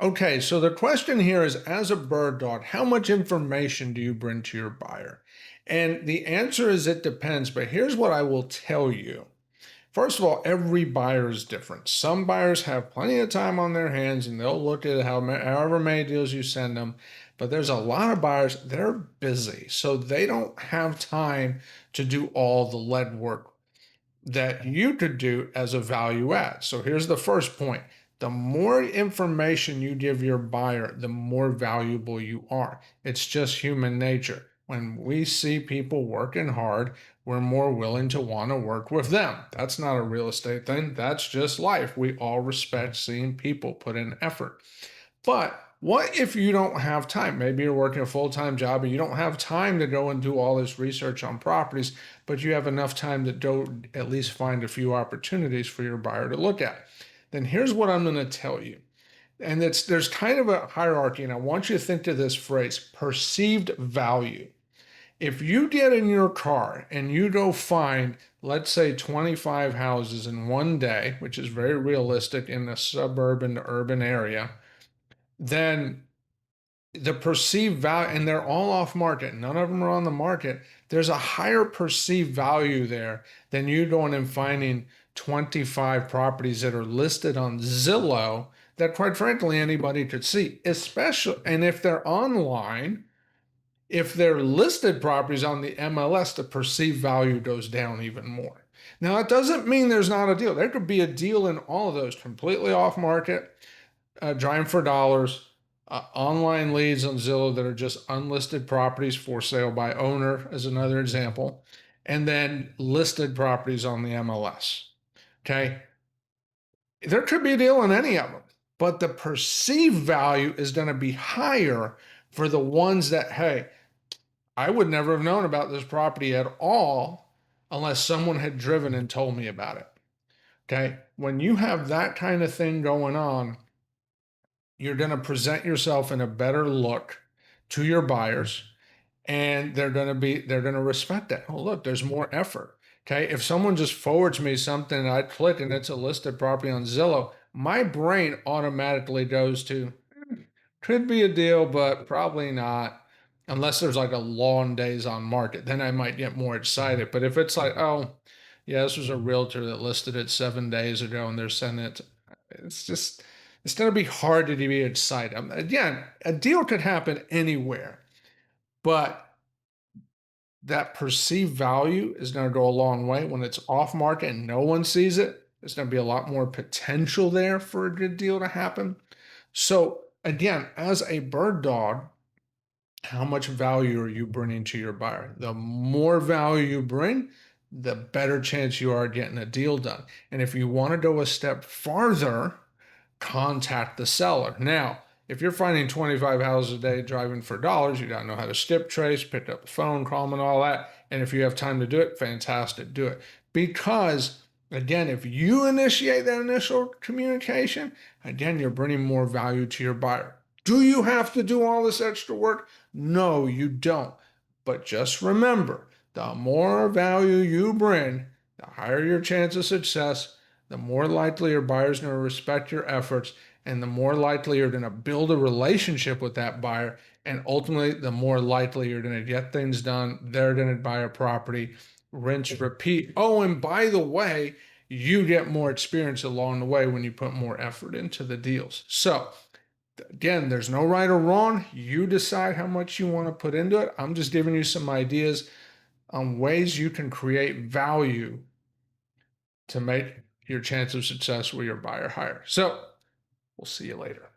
Okay, so the question here is, as a bird dog, how much information do you bring to your buyer? And the answer is it depends, but here's what I will tell you. First of all, every buyer is different. Some buyers have plenty of time on their hands and they'll look at however many deals you send them. But there's a lot of buyers, they're busy. So they don't have time to do all the lead work that you could do as a value add. So here's the first point. The more information you give your buyer, the more valuable you are. It's just human nature. When we see people working hard, we're more willing to want to work with them. That's not a real estate thing. That's just life. We all respect seeing people put in effort. But what if you don't have time? Maybe you're working a full-time job and you don't have time to go and do all this research on properties, but you have enough time to do at least find a few opportunities for your buyer to look at. Then here's what I'm going to tell you. And there's kind of a hierarchy, and I want you to think to this phrase, perceived value. If you get in your car and you go find, let's say, 25 houses in one day, which is very realistic in a suburban to urban area, then the perceived value, and they're all off market, none of them are on the market. There's a higher perceived value there than you going and finding 25 properties that are listed on Zillow that, quite frankly, anybody could see, especially, and if they're online, if they're listed properties on the MLS, the perceived value goes down even more. Now, it doesn't mean there's not a deal. There could be a deal in all of those completely off market, dime for dollars, online leads on Zillow that are just unlisted properties for sale by owner, as another example, and then listed properties on the MLS. Okay. There could be a deal in any of them, but the perceived value is going to be higher for the ones that, hey, I would never have known about this property at all unless someone had driven and told me about it. Okay. When you have that kind of thing going on, you're going to present yourself in a better look to your buyers, and they're going to respect that. Oh, look, there's more effort. Okay. If someone just forwards me something and I click and it's a listed property on Zillow, my brain automatically goes to, could be a deal, but probably not. Unless there's like a long days on market, then I might get more excited. But if it's like, oh, yeah, this was a realtor that listed it 7 days ago and they're sending it, it's just, it's going to be hard to be excited. Again, a deal could happen anywhere, but that perceived value is going to go a long way. When it's off market and no one sees it, there's going to be a lot more potential there for a good deal to happen. So, again, as a bird dog, how much value are you bringing to your buyer? The more value you bring, the better chance you are getting a deal done. And if you want to go a step farther, contact the seller. Now, if you're finding 25 houses a day driving for dollars, you got to know how to skip trace, pick up the phone, call them, and all that. And if you have time to do it, fantastic, do it. Because, again, if you initiate that initial communication, again, you're bringing more value to your buyer. Do you have to do all this extra work? No, you don't. But just remember, the more value you bring, the higher your chance of success, the more likely your buyer's going to respect your efforts, and the more likely you're going to build a relationship with that buyer. And ultimately, the more likely you're going to get things done. They're going to buy a property, rinse, repeat. Oh, and by the way, you get more experience along the way when you put more effort into the deals. So, again, there's no right or wrong. You decide how much you want to put into it. I'm just giving you some ideas on ways you can create value to make your chance of success with your buyer higher. So we'll see you later.